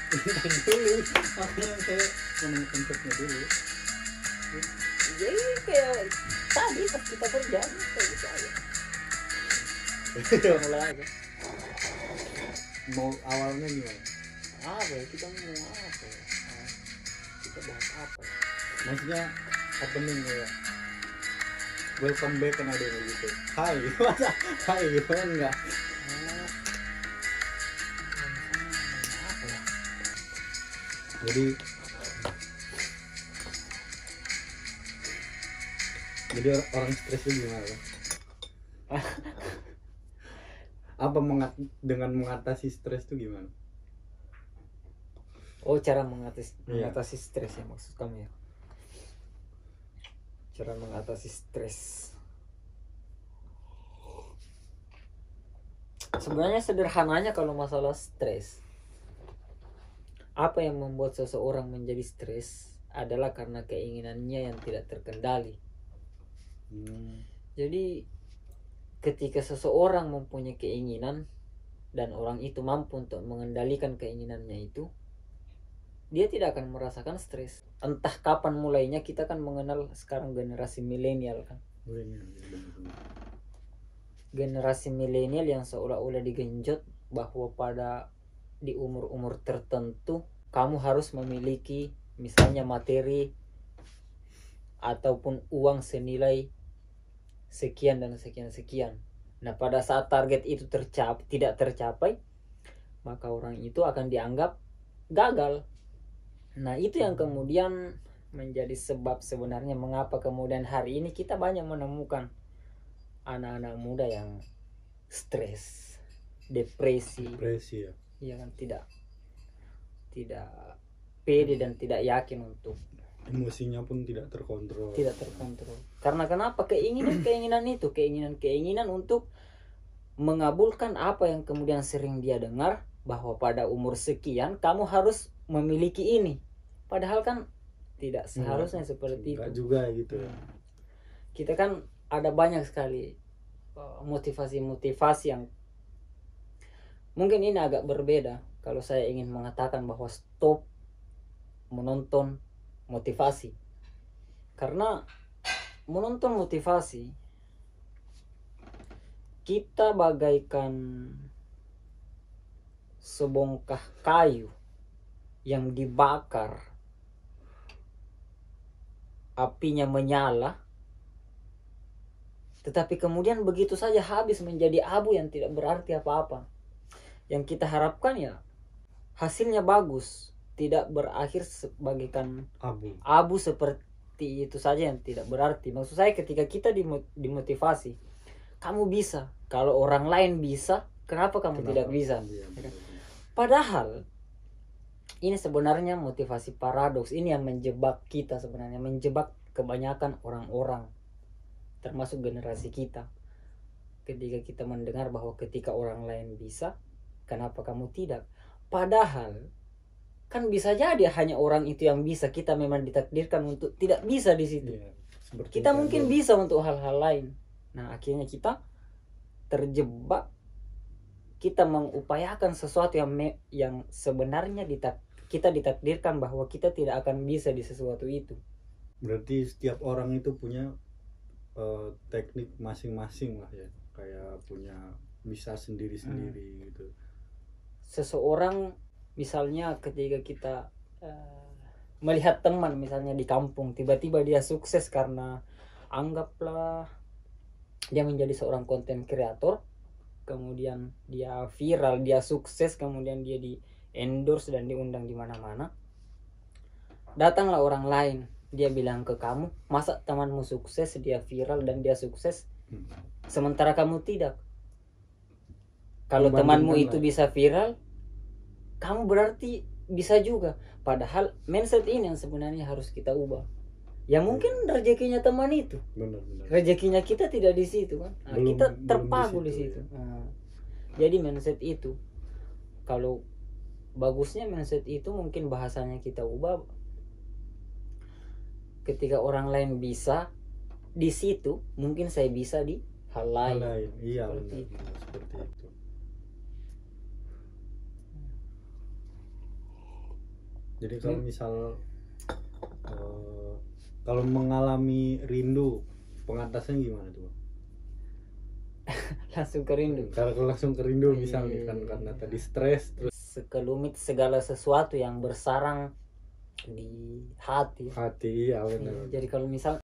dulu makanya saya ngomong konsepnya dulu. Jadi kayak tadi pas kita kerja kayak gitu aja. Mulai aja. Mau awalnya gimana? Apa ya, kita mau apa ya? Kita bahas apa ya? Maksudnya opening kayak welcome back kan ada yang gitu. Hai, masa hai gitu kan enggak? Apa ya? Jadi orang stres itu gimana? Apa dengan mengatasi stres itu gimana? Oh, cara mengatasi stres ya maksud kamu ya? Cara mengatasi stres. Sebenarnya sederhananya kalau masalah stres, apa yang membuat seseorang menjadi stres adalah karena keinginannya yang tidak terkendali. Jadi ketika seseorang mempunyai keinginan dan orang itu mampu untuk mengendalikan keinginannya itu, dia tidak akan merasakan stres. Entah kapan mulainya, kita kan mengenal sekarang generasi milenial kan. Generasi milenial yang seolah-olah digenjot bahwa pada di umur-umur tertentu kamu harus memiliki misalnya materi ataupun uang senilai sekian dan sekian. Nah, pada saat target itu tidak tercapai, maka orang itu akan dianggap gagal. Nah, itu yang kemudian menjadi sebab sebenarnya mengapa kemudian hari ini kita banyak menemukan anak-anak muda yang stres, depresi ya. Ya kan, tidak pede dan tidak yakin untuk emosinya pun tidak terkontrol. Karena kenapa? Keinginan untuk mengabulkan apa yang kemudian sering dia dengar, bahwa pada umur sekian kamu harus memiliki ini, padahal kan tidak seharusnya seperti itu. Enggak juga gitu. Kita kan ada banyak sekali motivasi yang mungkin ini agak berbeda kalau saya ingin mengatakan bahwa stop menonton motivasi. Karena menonton motivasi, kita bagaikan sebongkah kayu yang dibakar, apinya menyala, tetapi kemudian begitu saja habis menjadi abu yang tidak berarti apa-apa. Yang kita harapkan ya hasilnya bagus, tidak berakhir sebagaikan abu seperti itu saja yang tidak berarti. Maksud saya ketika kita dimotivasi, kamu bisa, kalau orang lain bisa, kenapa kamu tidak bisa? Padahal ini sebenarnya motivasi paradoks. Ini yang menjebak kita sebenarnya, menjebak kebanyakan orang-orang, termasuk generasi kita. Ketika kita mendengar bahwa ketika orang lain bisa, kenapa kamu tidak? Padahal kan bisa jadi hanya orang itu yang bisa, kita memang ditakdirkan untuk tidak bisa di situ. Kita mungkin bisa untuk hal-hal lain. Nah, akhirnya kita terjebak, kita mengupayakan sesuatu yang sebenarnya kita ditakdirkan bahwa kita tidak akan bisa di sesuatu itu. Berarti setiap orang itu punya teknik masing-masing lah ya, kayak punya bisa sendiri-sendiri gitu. Seseorang misalnya ketika kita melihat teman misalnya di kampung, tiba-tiba dia sukses karena anggaplah dia menjadi seorang konten kreator, kemudian dia viral, dia sukses, kemudian dia di endorse dan diundang di mana-mana. Datanglah orang lain, dia bilang ke kamu, masa temanmu sukses, dia viral dan dia sukses, sementara kamu tidak? Kalau temanmu itu bisa viral, kamu berarti bisa juga. Padahal mindset ini yang sebenarnya harus kita ubah. Ya mungkin rezekinya teman itu, rezekinya kita tidak di situ kan. Nah, kita terpaku di situ. Nah, jadi mindset itu, kalau bagusnya mindset itu mungkin bahasanya kita ubah. Ketika orang lain bisa di situ, mungkin saya bisa di hal lain. Iya, seperti itu. Jadi kalau misal kalau mengalami rindu, pengatasannya gimana tuh? Langsung ke rindu. Kalau langsung ke rindu misalnya kan karena tadi stres terus Sekelumit segala sesuatu yang bersarang di hati. Iya benar. Jadi kalau misal